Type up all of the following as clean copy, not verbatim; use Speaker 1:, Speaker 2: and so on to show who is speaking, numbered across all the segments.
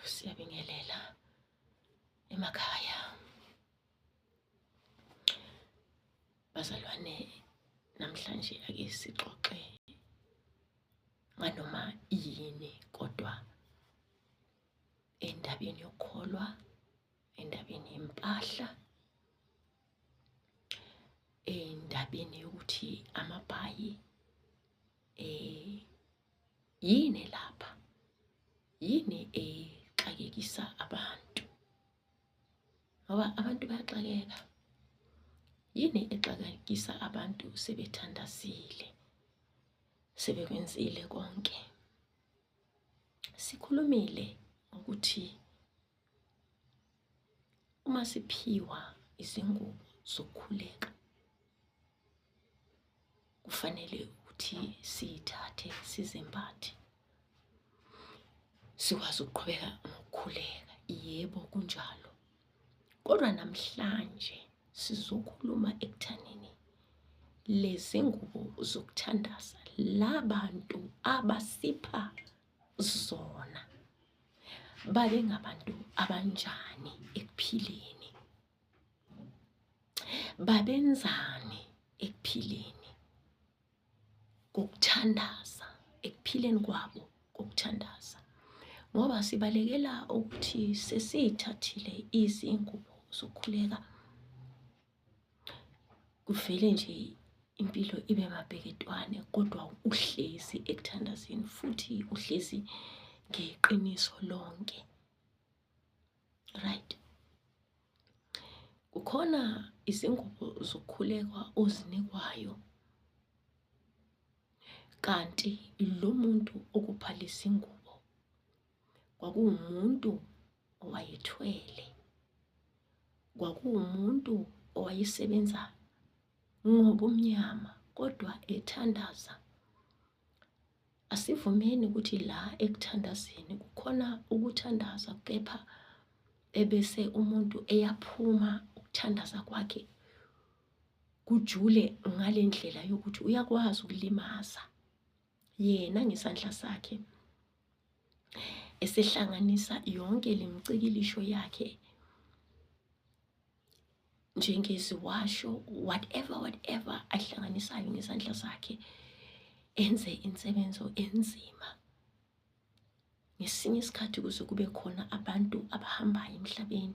Speaker 1: Siyabingelela emakhaya. Bazalwane, namhlanje ake sixoxe nganoma yini kodwa endabeni yokukholwa, endabeni yempahla, endabeni yokuthi amabhayi yini lapha, yini exakekisa abantu, ngoba abantu bayaxakeka. Yini exakekisa abantu sebethandazile, sebekwenzile konke? Sikhulumile ukuthi uma siphiwa izingubo zokukhuleka, kufanele ukuthi siyithathe sizembathe, sikwazi ukuqhubeka ngokukhuleka. Yebo, kunjalo. Kodwa namhlanje sizokhuluma ekuthaneni lezi ngubo zokuthandaza labantu abasipha zona babe ngabantu abanjani ekuphileni, babenzani ekuphileni kokuthandaza, ekuphileni kwabo kokuthandaza. Ngoba sibalekela ukuthi sesiyithathile izingubo zokukhuleka, kuvele nje impilo ibe mabheketwane, kodwa uhlezi ekuthandazeni futhi uhlezi ngeqiniso lonke. Right? Kukhona izingubo zokukhulekwa ozinikwayo, kanti lo muntu okupha lezi ngubo kwakuwumuntu owayethwele, kwakuwumuntu owayesebenza ngobumnyama kodwa ethandaza. Asivumeni ukuthi la ekuthandazeni kukhona ukuthandaza, kepha ebese umuntu eyaphuma ukuthandaza kwakhe kujule ngale ndlela yokuthi uyakwazi ukulimaza yena ngesandla sakhe, esehlanganisa yonke le micikilisho yakhe njengeziwasho, whatever ahlanganisayo ngesandla sakhe, enze insebenzo enzima. Ngesinye isikhathi kuze kube khona abantu abahambayo emhlabeni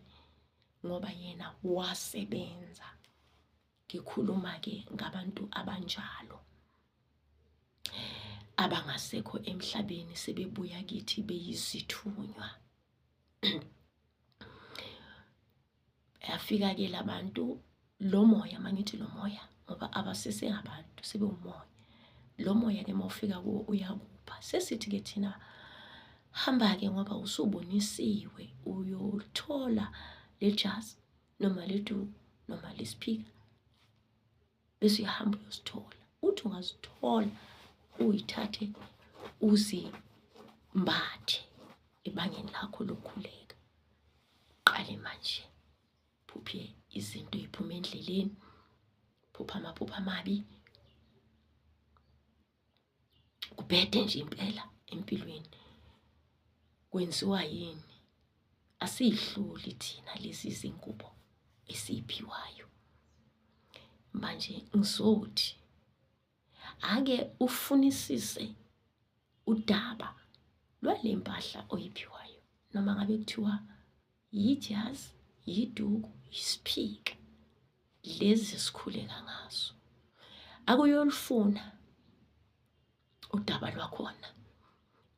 Speaker 1: ngoba yena wasebenza. Ngikhuluma-ke ngabantu abanjalo, abangasekho emhlabeni, sebebuya kithi beyizithunywa. Yafika-ke labantu, lo moya, mangithi lo moya ngoba abasesengabantu, sebewumoya. Lo moya-ke mawufika kuwo uyakupha. Sesithi-ke thina, hamba-ke ngoba usubonisiwe, uyothola le jazi noma le duku noma le speaker, bese uyahamba uyosithola. Uthi ungazithola uyithathe uzimbathe ebangeni lakho lokukhuleka. Qale manje, phuphe izinto ey'phuma endleleni, phupha amaphupho amabi, kubhede nje impela empilweni. Kwenziwa yini? Asiyihluli thina lezi zingubo esiyiphiwayo. Manje ngizothi ake ufunisise udaba lwale mpahla oyiphiwayo, noma ngabe kuthiwa yijazi, yiduku, yisiphika, lezi sikhuleka ngazo. Akuyolufuna udaba lwakhona.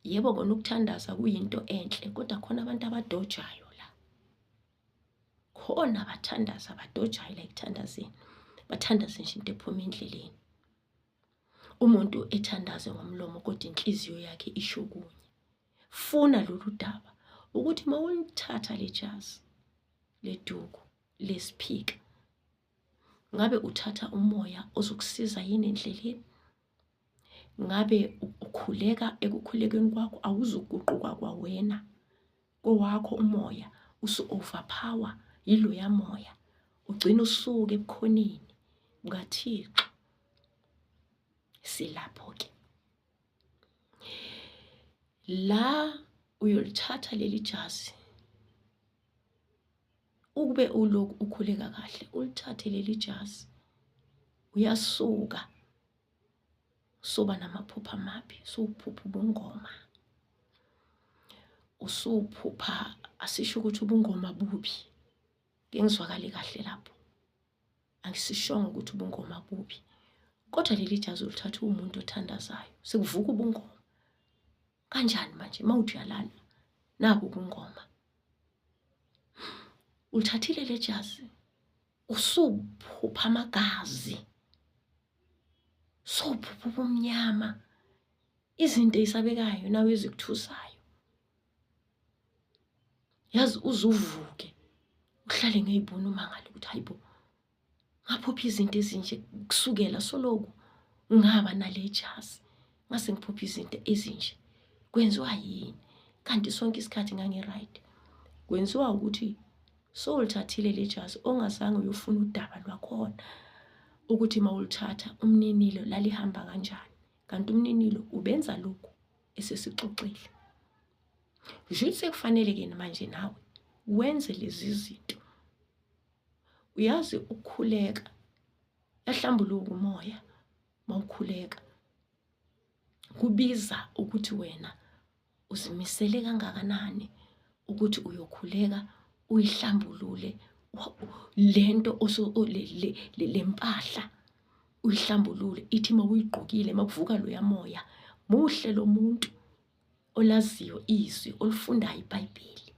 Speaker 1: Yebo kona ukuthandaza kuyinto enhle, kodwa khona abantu abadojayo la. Khona abathandaza, abadojayo la ekuthandazeni, bathandaze nje into ephuma endleleni. Umuntu ethandaze ngomlomo kodwa inhliziyo yakhe isho kunye. Funa lolu daba ukuthi mawulithatha le jazi, le duku, lesiphika, ngabe uthatha umoya ozokusiza yini endleleni? Ngabe ukhuleka ekukhulekeni kwakho, awuzuguquka kwawena kowakho umoya, usu-overpower yiloya moya, ugcina usuke ebukhoneni bukaThixo. Silapho-ke la uyolithatha leli jazi, ukube uloku ukhuleka kahle, ulithathe leli jazi, uyasuka soba namaphupha amabi, suphupha ubungoma. Usuphupha, asisho ukuthi ubungoma bubi, ngengizwakale kahle lapho, angisishongo ukuthi ubungoma bubi, kodwa leli jazi ulithatha umuntu othandazayo, sekuvuka ubungoma. Kanjani manje mawuthi uyalala nabu ubungoma? Ulithathile le jazi, usuphupha amagazi, sophupha ubumnyama, izinto ezisabekayo nawe ezikuthusayo. Yazi uzuvuke uhlale ngeyibona umangala ukuthi hayibo, ngaphupha izinto ezinje kusukela soloku ngaba nale jazi, ngase ngiphupha izinto ezinje. Kwenziwa yini? Kanti sonke isikhathi ngangi-right. Kwenziwa ukuthi solithathile le jazi, ongazange uyofuna udaba lwakhona ukuthi mawulithatha umninilo lalihamba kanjani, kanti umninilo ubenza lokhu esesixoxile. Nje sekufanele-ke manje nawe wenze lezi zinto. Uyazi ukukhuleka yahlambuluka umoya, mawukhuleka kubiza ukuthi wena uzimisele kangakanani ukuthi uyokhuleka uyihlambulule lento lempahla, uyihlambulule. Ithi mawuyigqokile makuvuka loya moya muhle lo muntu olaziyo izwi, olifundayo iBhayibheli,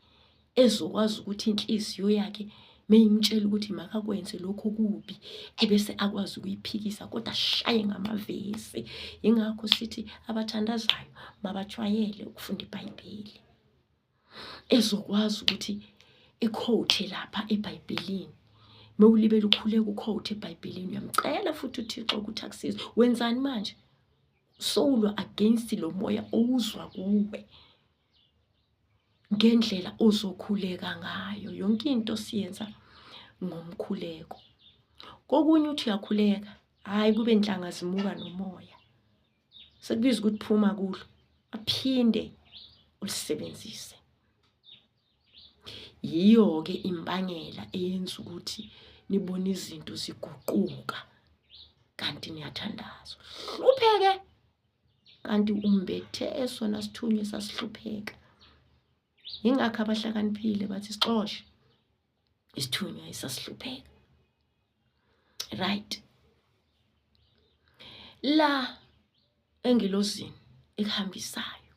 Speaker 1: ezokwazi ukuthi inhliziyo yakhe meyimtshela ukuthi makakwenze lokho kubi, ebese akwazi ukuyiphikisa kodwa ashaye ngamavesi. Ingakho sithi abathandazayo mabajwayele ukufunda iBhayibheli, ezokwazi ukuthi iquote lapha eBhayibhelini. Mawulibele ukhuleka uquote eBhayibhelini, uyamcela futhi uThixo ukuthi akusize. Wenzani manje? Sowulwa against lo moya owuzwa kuwe ngendlela ozokhuleka ngayo. Yonke into siyenza ngomkhuleko. Kokunye uthi uyakhuleka, hayi kube inhlanga zimuka nomoya, sekubiza ukuthi phuma kulo, aphinde ulisebenzise. Yiyo-ke imbangela eyenza ukuthi nibone izinto ziguquka, kanti niyathandazwa. Hlupheke kanti umbethe esona sithunywa sasihlupheka. Ingakho abahlakaniphile bathi sixoshe isithunywa esasihlupheka. Right. La engilozini ekuhambisayo,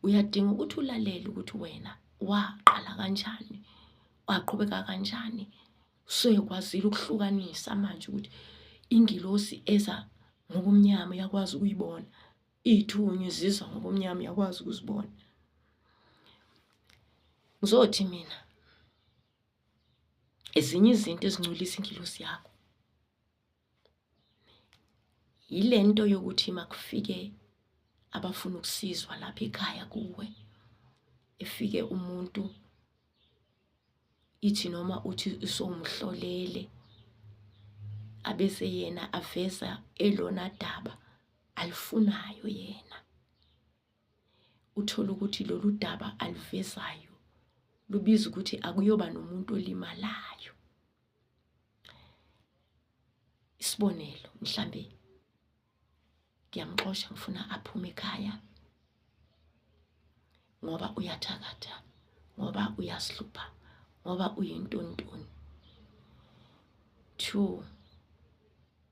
Speaker 1: uyadinga ukuthi ulalele ukuthi wena waqala kanjani, waqhubeka kanjani. Sekwazile ukuhlukanisa manje ukuthi ingilosi eza ngobumnyama yakwazi ukuyibona, ithunywa ziza ngobumnyama yakwazi ukuzibona. Ngizothi mina ezinye izinto ezingcolisa ingilosi yakho yilento yokuthi makufike abafuna ukusizwa lapha ekhaya kuwe, efike umuntu ithi noma uthi usomhlolele, abese yena aveza elona daba alifunayo yena. Uthola ukuthi lolu daba alivezayo lubiza ukuthi akuyoba nomuntu olimalayo. Isibonelo, mhlambe ngiyamxosha, ngifuna aphume ekhaya ngoba uyathakatha, ngoba uyaslupha, ngoba uyintontoni. 2,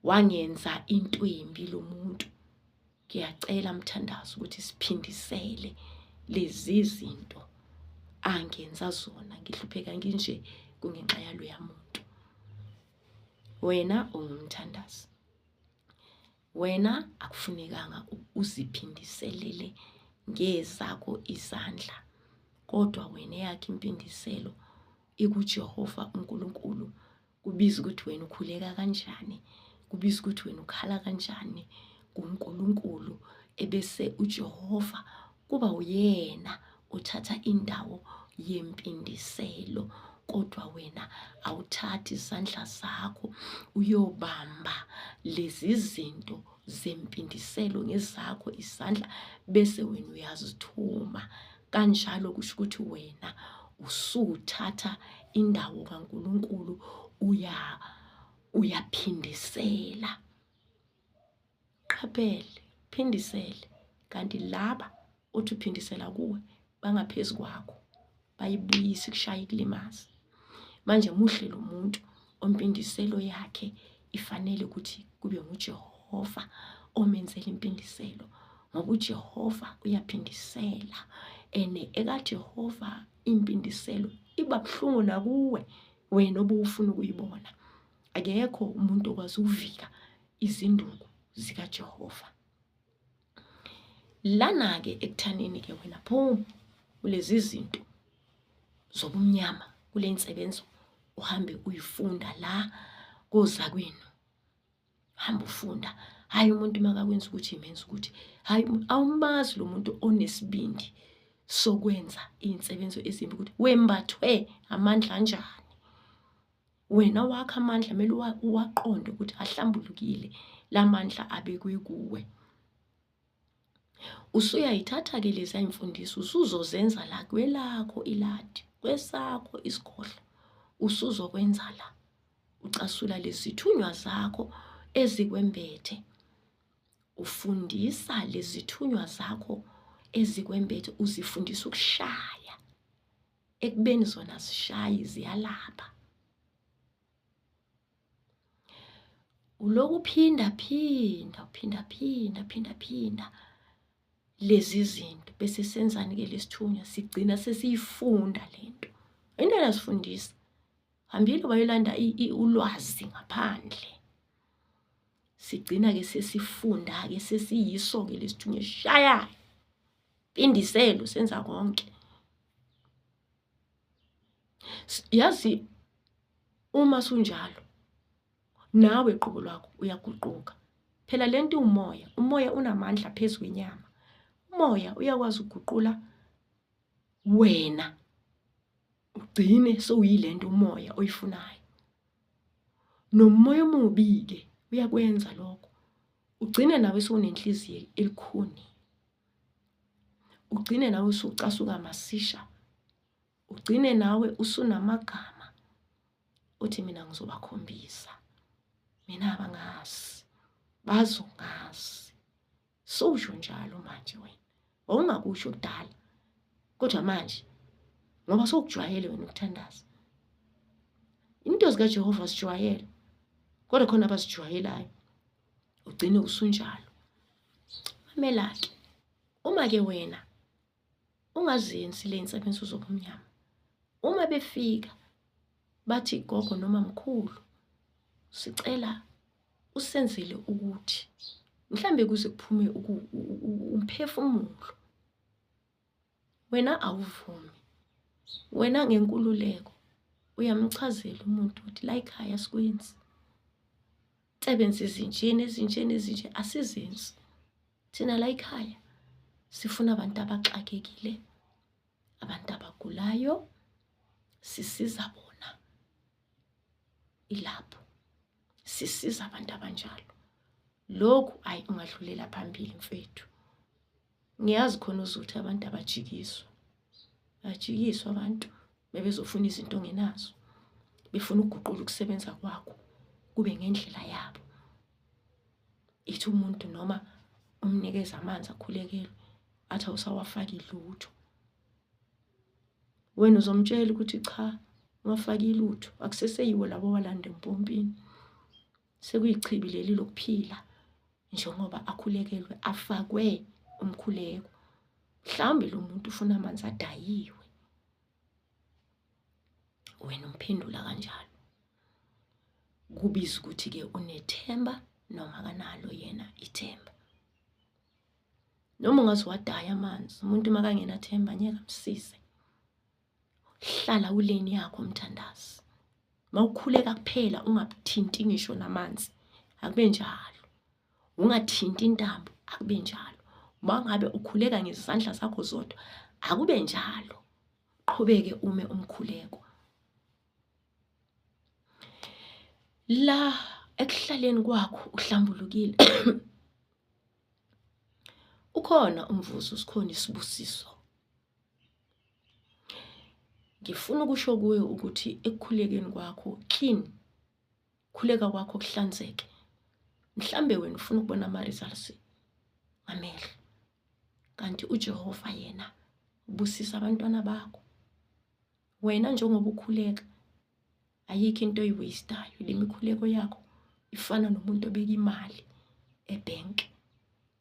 Speaker 1: wangenza into embi lo muntu. Ngiyacela mthandazo ukuthi siphindisele lezi zinto angenza zona. Ngihlupheka nginje kungenxa yalo yamuntu. Wena ungumthandazi, wena akufunekanga uziphindiselele ngezakho izandla, kodwa wena yakhe impindiselo ikuJehova uNkulunkulu. Kubiza ukuthi wena ukhuleka kanjani, kubiza ukuthi wena ukhala kanjani kuNkulunkulu, ebese uJehova kuba uyena uthatha indawo yempindiselo. Kodwa wena awuthathi izandla zakho uyobamba lezi zinto zempindiselo ngezakho izandla bese wena uyazithuma. Kanjalo kusho ukuthi wena usuthatha indawo kaNkulunkulu uyaphindisela. Qaphele, phindisele. Kanti laba uthi uphindisela kuwe bangaphezulu kwakho bayibuyisa kushaya ikulimaza. Manje muhle lo muntu ompindiselo yakhe ifanele ukuthi kube nguJehova omenzela impindiselo, ngoba uJehova uyaphindisela. EkaJehova impindiselo iba buhlungu nakuwe wena obufuna ukuyibona. Akekho umuntu okwazi ukuvika izinduku zikaJehova. Lana-ke ekuthaneni ke wena phuma kulezi zinto zobumnyama, kule insebenzo uhambe uyifunda la kozakwenu. Hamba ufunda. Hayi umuntu makakwenza ukuthi imenza ukuthi. Hayi awumazi lo muntu onesibindi sokwenza insebenzo ezimbi ukuthi wembathwe amandla anjani. Wena wakhe amandla mele uwaqonde ukuthi ahlambulukile lamandla abekwe kuwe. Usuyayithatha-ke lezi imfundiso usuzozenza la kwelakho iladi, kwesakho isikhohlo. Usuzokwenza la ucasula lezithunywa zakho ezikwembethe. Ufundisa lezithunywa zakho ezikwembethe, uzifundisa ukushaya. Ekubeni zona zishaye ziyalapha. Uloku phinda lezi zinto bese senzani-ke lesithunywa sigcina sesiyifunda lento. Into yasifundisa hambile bayolanda ulwazi ngaphandle. Sigcina-ke sesifunda-ke sesiyiso-ke lesithunywa esishayayo. Pindiselo senza konke. Yazi uma sunjalo nawe iqobo lwakho uyaguquka. Phela lento umoya unamandla phezulu kwenyama. Umoya uyakwazi ukuguqula wena ugcine sowuyilento umoya oyifunayo. Nomoya omubi-ke uyakwenza lokho. Ugcine nawe sowunenhliziyo elikhuni. Ugcine nawe usucasuka masisha. Ugcine nawe usunamagama uthi mina ngizobakhombisa. Mina abangazi, bazongazi. Sowusho njalo manje wena. Wawungakusho kudala. Kodwa manje ngoba sokujwayele wena ukuthandaza. Into zikaJehova sijwayele. Kodwa khona abasijwayelayo. Ugcine usunjalo. Mamela-ke. Uma-ke wena ungazenzi le insebenzo zobumnyama. Uma befika bathi gogo noma mkhulu sicela usenzele ukuthi mhlambe kuze kuphume umphefumulo. Wena awuvumi. Wena ngenkululeko uyamchazela umuntu ukuthi la ekhaya sikwenzi. Sebenza ezinje asizenzi. Thina la ekhaya sifuna abantu abaxakekile, abantu abagulayo, sisiza bona. Ilapho sisiza abantu abanjalo. Lokhu ayi ungadlulela phambili mfethu. Ngiyazi khona uzuthi abantu abajikiswa. Bajikiswa abantu bebezofuna izinto ongenazo. Befuna ukuguqula ukusebenza kwakho kube ngendlela yabo. Ithi umuntu noma umnikeza amanzi akhulekelwe athi awusawafaki lutho. Wena uzomtshela ukuthi cha, ungafaki lutho. Akuseseyiwo labo walanda empompini. Sekuyichibi leli lokuphila njengoba akhulekelwe afakwe umkhuleko. Mhlawumbe lo muntu ufuna amanzi adayiwe. Wena umphendula kanjalo. Kubiza ukuthi-ke unethemba noma kanalo yena ithemba. Noma ungaze wadaya amanzi, umuntu makangenathemba ngeke amsize. Hlala uleni yakho mthandazi. Mawukhuleka kuphela ungathinti ngisho namanzi, akube njalo. Ungathinti intambo, akube njalo. Mangabe ukhuleka ngezandla zakho zodwa, akube njalo. Qhubeke ume umkhuleko. La ekuhlaleni kwakho uhlambulukile Ukhona umvuzo, sikhona isibusiso. Ngifuna ukusho kuwe ukuthi ekukhulekeni kwakho clean, khuleka kwakho kuhlanzeke. Mhlambe wena ufuna ukubona ama-results amehlo, kanti uJehova yena ubusisa abantwana bakho. Wena njengoba ukhuleka, ayikho into oyiwastayo. Le mikhuleko yakho ifana nomuntu obeka imali ebhenki.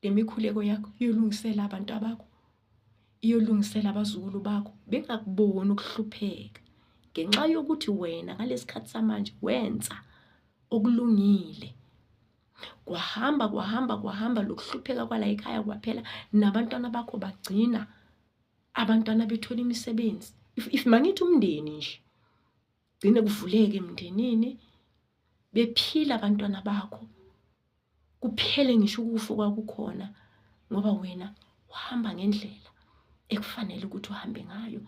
Speaker 1: Le mikhuleko yakho iyolungisela abantu abakho, iyolungisela abazukulu bakho, bengakuboni ukuhlupheka ngenxa yokuthi wena ngalesikhathi samanje wenza okulungile. Kwahamba lokuhlupheka kwala ekhaya kwaphela, nabantwana bakho bagcina, abantwana bethola imisebenzi. If mangithi umndeni nje gcine kuvuleke emndenini, bephila abantwana bakho, kuphele ngisho ukufa kwakukhona, ngoba wena uhamba ngendlela ekufanele ukuthi uhambe ngayo.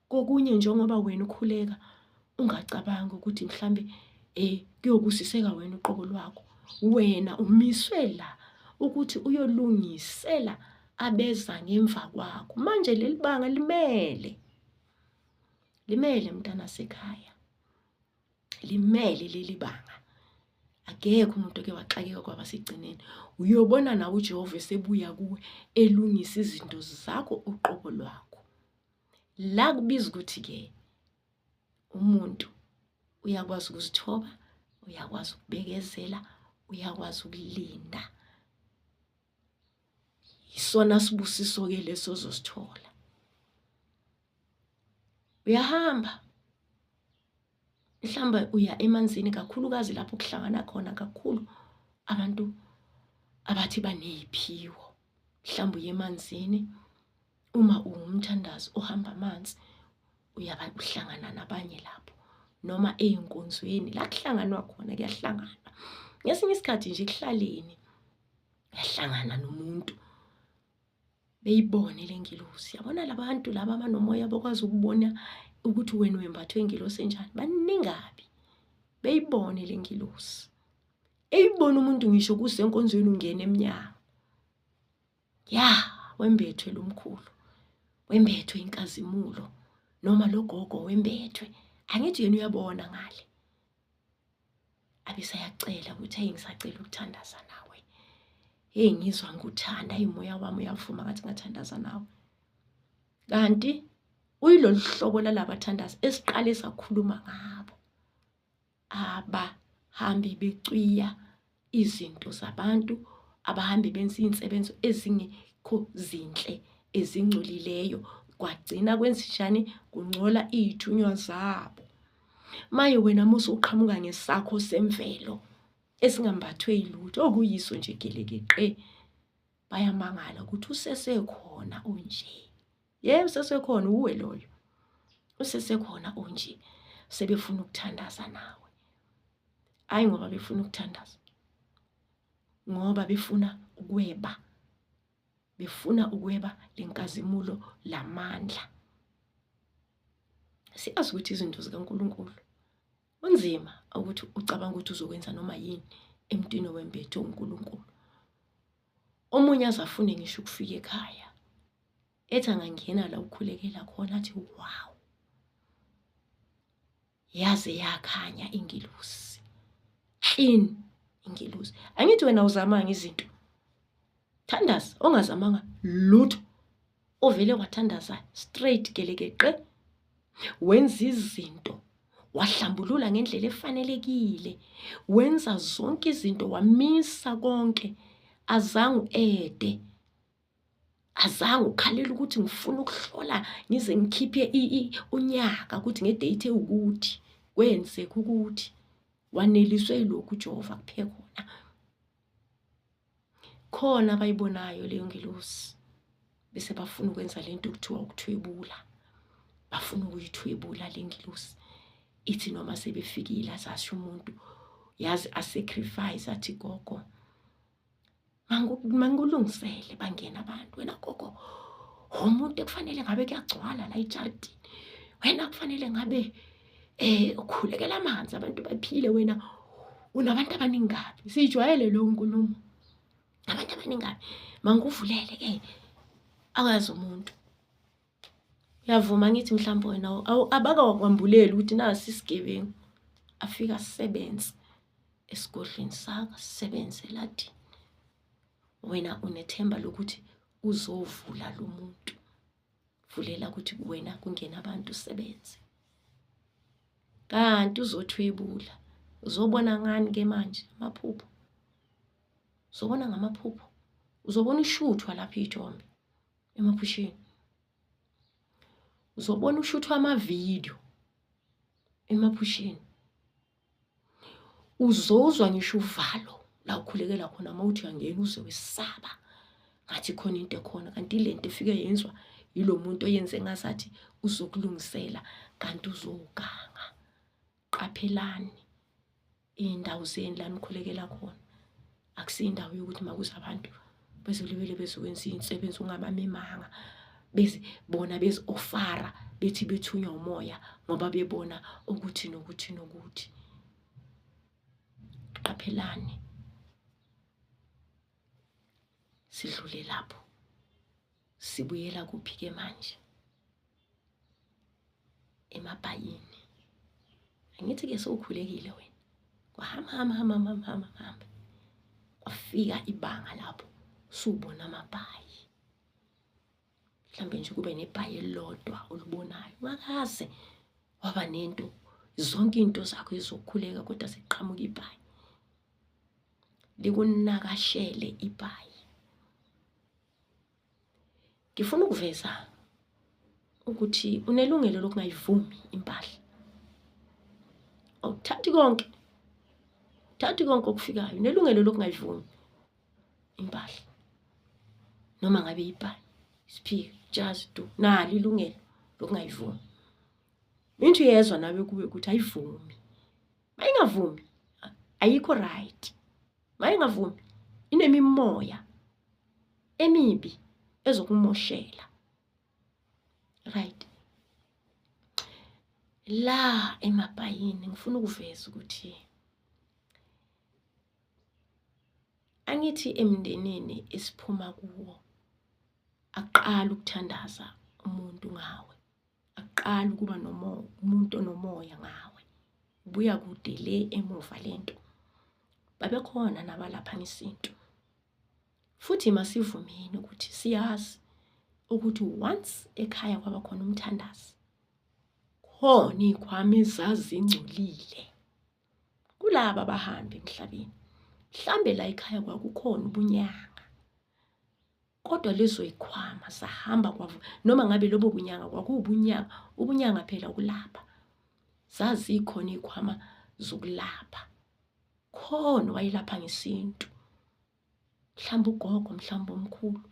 Speaker 1: Kokunye njengoba wena ukhuleka, ungacabanga ukuthi mhlambe kuyobusiseka wena uqobo lwakho. Wena umiswe la ukuthi uyolungisela abeza ngemva kwakho. Manje leli banga limele mntana sekhaya, limele leli banga. Akekho umuntu oke waxakeka kwabasigcineni. Uyobona nawe uJehova esebuya kuwe elungisa izinto zakho uqobo lwakho. La kubiza ukuthi-ke umuntu uyakwazi ukuzithoba, uyakwazi ukubekezela, uyakwazi ukulinda. Isona sibusiso-ke leso ozosithola. Uyahamba, mhlawumbe uya emanzini, kakhulukazi lapho kuhlangana khona kakhulu abantu abathi baneziphiwo. Mhlawumbe uya emanzini, uma ungumthandazi ohamba amanzi, uhlangana nabanye lapho, noma ey'nkonzweni la kuhlanganwa khona, kuyahlanganwa. Ngesinye isikhathi nje ekuhlaleni uyahlangana nomuntu, beyibone le ngilosi. Yabona labantu laba abanomoya bakwazi ukubona ukuthi wena wembathwe ingilosi enjani, baningabi. Beyibone le ngilosi, eyibona umuntu ngisho kusenkonzweni ungena eminyango, wembethwe lo mkhulu, wembethwe inkazimulo, noma lo gogo wembethwe. Angithi yena uyabona ngale, abesayacela ukuthi ngisacela ukuthandaza nawe. Ngizwa ngikuthanda, umoya wami uyavuma ngathi ngathandaza nawe. Kanti uyilolu hlobo lalabathandazi esiqale sakhuluma ngabo, abahambi becwiya izinto zabantu, abahambi benza iy'nsebenzo ezingekho zinhle, ezingcolileyo, kwagcina kwenzenjani, kungcola iy'thunywa zabo. Maye wena musu uqhamuka ngesakho semvelo esingambathwe yilutho, okuyiso nje gelekeqe, bayamangala ukuthi usesekhona unje. Yebo, usesekhona, uwe loyo, usesekhona unje. Sebefuna ukuthandaza nawe, hayi ngoba befuna ukuthandaza, ngoba befuna ukweba, befuna ukweba lenkazimulo lamandla. Siyazi ukuthi izinto zikaNkulunkulu kunzima ukuthi ucabanga ukuthi uzokwenza noma yini emntwini wembethe uNkulunkulu. Omunye azafune ngisho ukufika ekhaya, ethi angangena la ukhulekela khona, athi wow, yaze yakhanya ingilosi, clean ingilosi. Angithi wena uzamanga izinto, thandaza. Ongazamanga lutho, ovele wathandaza straight gelekeqe, wenza izinto, wahlambulula ngendlela efanelekile, wenza zonke izinto, wamisa konke, azange ede, azange ukhalela ukuthi ngifuna ukuhlola ngize ngikhiphe unyaka ukuthi ngedate ewukuthi kwenzeka ukuthi. Waneliswe yilokhu uJehova kuphe khona. Khona abayibonayo leyo ngilosi, bese bafuna ukwenza lento okuthiwa ukuthwebula. Bafuna ukuyithwebula le ngilosi, ithi noma sebefikile azasho umuntu, yazi asacrifice, athi gogo mangulungisele bangena abantu. Wena gogo umuntu ekufanele ngabe kuyagcwala la ejaridini, wena kufanele ngabe ukhulekela amanzi abantu baphile, wena unabantu abaningabi. Sijwayele lo nkulumo, abantu abaningabi manguvulele akazi umuntu. Uyavuma ngithi mhlawumbe wena abakakwambuleli ukuthi nasi isigebengu afika asebenze esigodlweni sakho, asebenze lathi wena unethemba lokuthi uzovula lo muntu, vulela ukuthi wena kungena abantu usebenze. Kanti uzothwebula, uzobona ngani ke manje amaphupho? Uzobona ngamaphupho, uzobona ushuthwa lapha ijombe emaphusheni, uzobona ushuthwa amavidiyo emaphusheni, uzozwa ngisho uvalo la ukhulekela khona mawuthi uyangena uze wesaba ngathi khona into ekhona, kanti lento efike yenzwa yilo muntu oyenze ngazathi uzokulungisela kanti uzoganga. Qaphelani indawo zeni la nikhulekela khona, akusindawo yokuthi makuze abantu bezolibele bezokwenza insebenzo ungabamemanga beze bona bezi ofara bethi bethunywa umoya ngoba bebona ukuthi nokuthi nokuthi. Qaphelani, sidlule lapho, sibuyela kuphi ke manje? Emabhayini. Angithi ke sowukhulekile wena, kwahamba kwafika ibanga lapho subona amabhayi. Mhlambe nje kube nebhayi elilodwa olubonayo, ungakaze waba nento, zonke into zakho ezokhuleka kodwa seqhamuka ibhayi, likunakashele ibhayi. Ngifuna ukuveza ukuthi unelungelo lokungayivumi impahla. Awuthathi konke okufikayo, unelungelo lokungayivumi impahla noma ngabe ibhayi, isiphika, just do, nalo ilungelo lokungayivumi. Into uyezwa nawe kube ukuthi ayivumi, mayingavumi ayikho right, mayingavumi inemimoya emibi ezokumoshela, right? La emabhayini ngifuna ukuveza ukuthi angithi emndenini esiphuma kuwo aqala ukuthandaza umuntu ngawe, aqala ukuba umuntu onomoya ngawe. Buya kude le emuva lento babekhona nabalapha ngesintu, futhi masivumeni ukuthi siyazi ukuthi once ekhaya kwaba khona umthandazi, khona izikhwama ezazingcolile kulaba abahambi emhlabeni. Mhlambe la ekhaya kwakukhona ubunyanga, kodwa lezo zikhwama sahamba noma ngabe lobo bunyanga kwakuwubunyanga, ubunyanga phela ukulapha, zazikhona izikhwama zokulapha, khona wayelapha ngesintu, mhlawumbe ugogo, mhlawumbe omkhulu,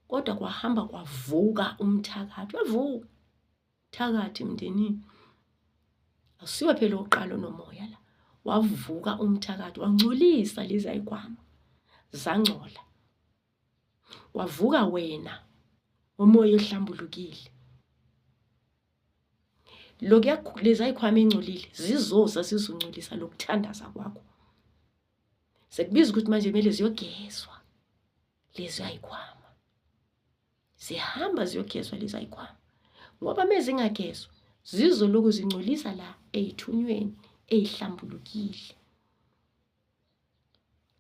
Speaker 1: kodwa kwahamba kwavuka umthakathi, wavuka umthakathi emndenini. Asiwe phela oqala nomoya la, wavuka umthakathi wangcolisa lezi zikhwama, zangcola. Wavuka wena umoya ohlambulukile, lokhu lezi zikhwama engcolile zizoza zizongcolisa lokuthandaza kwakho. Sekubiza ukuthi manje kumele ziyogezwa lezi zikhwama, zihamba ziyogezwa lezi zikhwama, ngoba mezingagezwa zizoloku zingcolisa la ezithunyweni ezihlambulukile,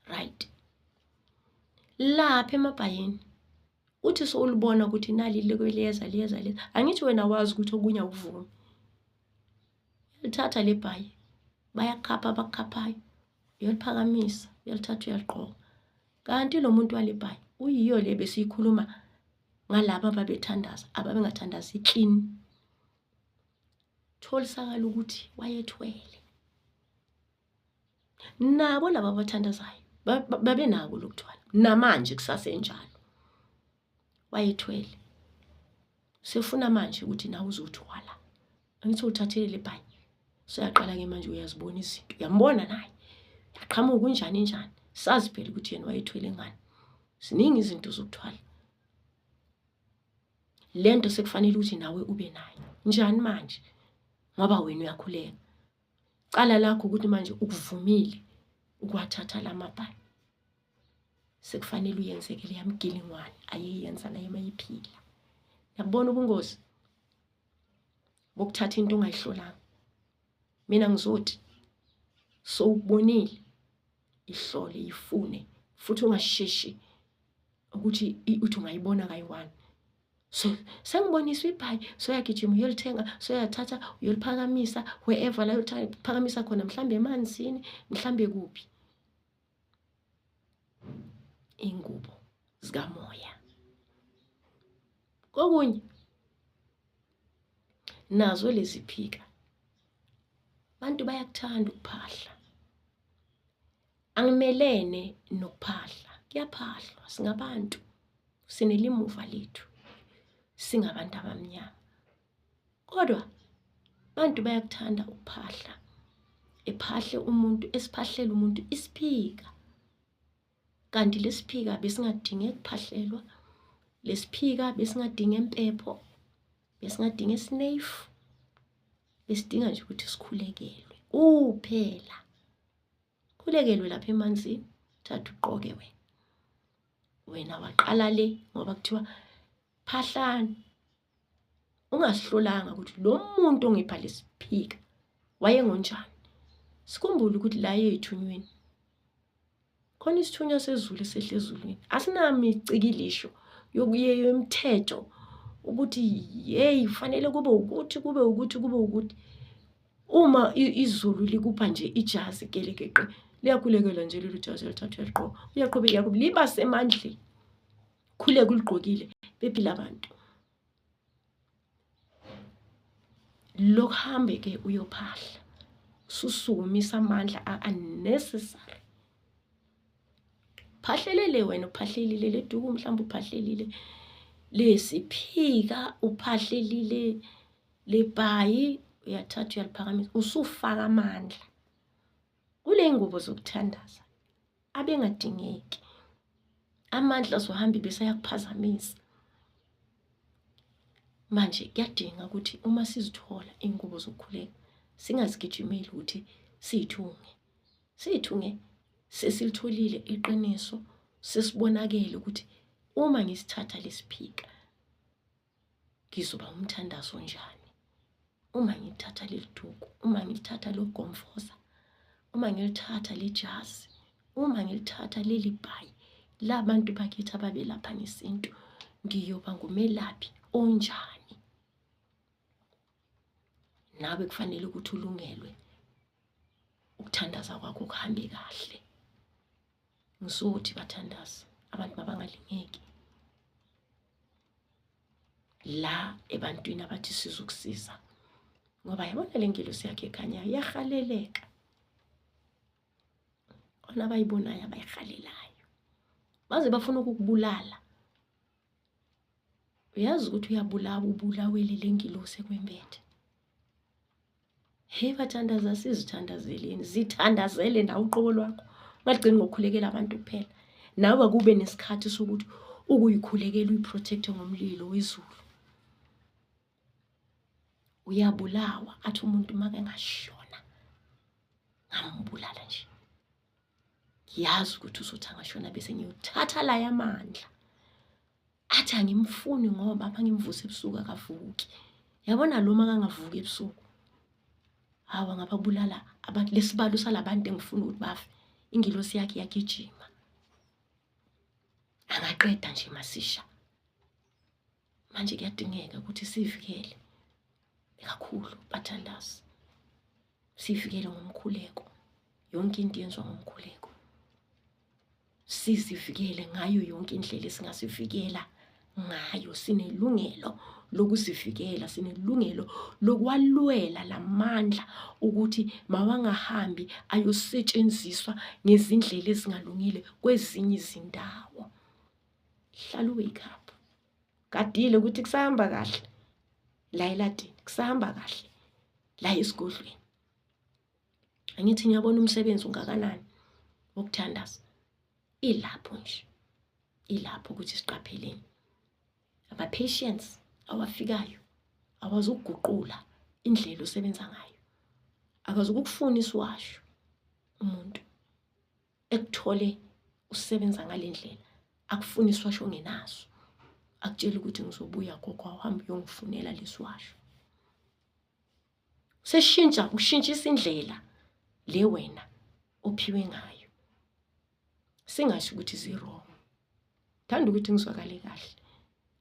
Speaker 1: right? Lapha emabhayini uthi sowulibona ukuthi nali liyeza, angithi wena wazi ukuthi okunye akuvumi. Uthatha le bhayi, bayakhapha abakhaphayo, uyaliphakamisa, uyalithatha uyaliqoka. Kanti lo muntu wale bhayi uyiyo le besiyikhuluma ngalabo ababethandaza, ababengathandazi clean. Tholisakala ukuthi wayethwele. Nabo laba abathandazayo babenako lokuthwala, namanje kusasenjalo. Wayethwele, sefuna manje ukuthi nawe uzothwala. Angithi uthathele le bhayi, suyaqala ke manje uyazibona izinto, uyambona naye yaqhamuka njani, sazi phela ukuthi yena wayethwele ngani. Ziningi izinto zokuthwala, lento sekufanele ukuthi nawe ube nayo. Njani manje ngoba wena uyakhuleka? Cala lakho ukuthi manje ukuvumile ukwathatha lamabhayi, sekufanele uyenzekele yamgilingwane ayiyenza naye mayiphila. Yakubona ubungozi bokuthatha into ongayihlolanga. Mina ngizothi so ubonile ihlole ifune futhi ungasheshi ukuthi uthi ungayibona kayi-1. So sengibonisa ibhayi soyagijima uyolithenga soyathatha uyoliphakamisa wherever la uyoliphakamisa khona, mhlambe emanzini mhlambe kuphi. Ingubo zikamoya. Kokunye nazo leziphika abantu bayakuthanda ukuphahla. Angimelene nokuphahla, kuyaphahlwa singabantu, sinelimuva lethu singabantu abamnyama. Kodwa abantu bayakuthanda ukuphahla, ephahle umuntu, esiphahlela umuntu isiphika. Kanti lesiphika besingadinge ukuphahlelwa, lesiphika besingadinge impepho, besingadinge isinefu, besidinga nje ukuthi sikhulekelwe kuphela. Khulekelwe lapha emanzini, thatha uqoke wena waqala le ngoba kuthiwa phahlani. Ungasihlolanga ukuthi lo muntu ongipha lesiphika wayengonjani. Sikhumbule ukuthi la ethunyweni khona isithunywa sezulu esehle ezulwini. Asinami icikilisho yokuye umthetho ukuthi hey kufanele kube ukuthi kube ukuthi kube ukuthi. Uma izulu likupha nje ijazi gelekeqe liyakhulekela nje lelo jazi lithatha uyaliqoka. Uyaqhubeka yakho liba semandleni. Khuleka uligqokile bephila abantu. Lokuhambe ke uyophahla. Susukumisa amandla unnecessary. Phahlelele wena uphahlelile leduku mhlawumbe uphahlelile lesiphika uphahlelile lebhayi uyathatha uyaliphakamisa usufaka amandla. Kule ngubo zokuthandaza abengadingeki. Amandla azohamba bese yakuphazamisa. Manje kuyadinga ukuthi uma sizithola ingubo zokukhuleka singazigijimeli ukuthi sithunge sesilitholile iqiniso, sesibonakele ukuthi uma ngisithatha lesiphika ngizoba umthandazo njani. Uma ngithatha leliduku, uma ngilithatha logomfoza, uma ngilithatha lejazi, uma ngilithatha leli bhayi labantu bakithi ababelapha ngesintu, ngiyoba ngumelaphi onjani. Nawe kufanele ukuthi ulungelwe ukuthandaza kwakho kuhambe kahle. Ngizothi bathandaza abantu mabangalingeki la ebantwini abathi sizokusiza, ngoba yabona le ngelosi yakhe ekhanyayo iyahaleleka. Ona bayibonayo abayihalelayo baze bafuna ukukubulala. Uyazi ukuthi uyabulawa ubulawele le ngelosi ekwembethe. Hey bathandaza sizithandazeleni, zithandazele nawe uqobo lwakho. Ungagcini ngokukhulekela abantu kuphela. Nawe kube nesikhathi sokuthi ukuyikhulekela uyiprotecte ngomlilo wezulu. Uyabulawa athi umuntu make ngashona ngambulala nje. Yazi ukuthi uzothi angashona bese ngiyothatha la yamandla. Athi angimfuni ngoba mangimvuse ebusuku akavuki. Yabona lo makangavuki ebusuku, hawa ngababulala abantu lesibalo salabantu engifuna ukuthi bafe. Ingilosi yakhe yagijima. Angaqeda nje masisha. Manje kuyadingeka ukuthi sivikele kakhulu bathandazi. Sivikele ngomkhuleko. Yonke into yenziwa ngomkhuleko. Sizivikele ngayo yonke indlela esingasivikela ngayo. Sinelungelo lokuzivikela, sinelungelo lokwalwela lamandla ukuthi mawangahambi ayosetshenziswa ngezindlela ezingalungile kwezinye izindawo. Hlala wake up. Kadile ukuthi kusahamba kahle la eladini, kusahamba kahle la esigodlweni. Angithi ngiyabona umsebenzi ungakanani wokuthandaza. Ilapho nje. Ilapho ukuthi siqapheleni. Aba patience awafikayo awazi ukuguqula indlela osebenza ngayo. Akazi ukufuna isiwasho umuntu ekuthole usebenza ngalendlela akufuni isiwasho ongenaso, akutshela ukuthi ngizobuya gogo uhambe uyongifunela lesiwasho. Ushintshisa indlela le wena ophiwe ngayo. Singasho ukuthi zi-wrong. Thanda ukuthi ngizwakale kahle.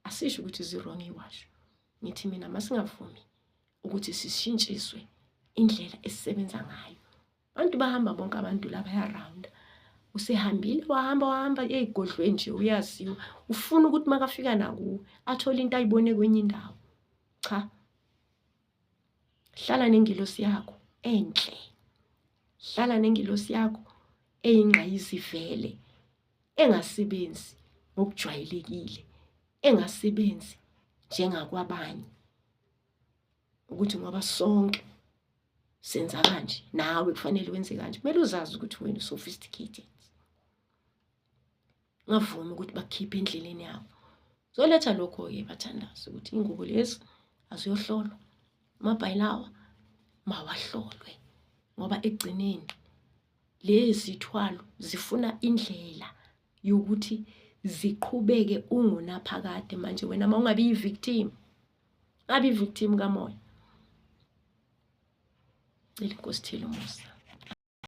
Speaker 1: Asisho ukuthi zi-wrong iwasho. Ngithi mina masingavumi ukuthi sishintshiswe indlela esisebenza ngayo. Abantu bahamba bonke abantu la bayaround. Usehambile wahamba ezigodlweni nje uyaziwa. Ufuna ukuthi makafika nakuwe athole into ayibone kwenye indawo. Cha. Hlala nengilosi yakho enhle. Hlala nengilosi yakho eyingqayizivele, engasebenzi ngokujwayelekile, engasebenzi njengakwabanye. Ukuthi ngoba sonke senza kanje, nawe kufanele wenze kanje. Kumele uzazi ukuthi wena sophisticated. Ngavumi ukuthi bakhiphe endleleni yakho. Zoletha lokho-ke bathandazi ukuthi ingubo lezi aziyohlolwa. Amabhayilawa mawahlolwe ngoba egcineni lezi thwalo zifuna indlela yokuthi ziqhubeke ungunaphakade manje wena mawungabi yi-victim. Ngabi victim kamoya. Cela Inkosi ithele umusa.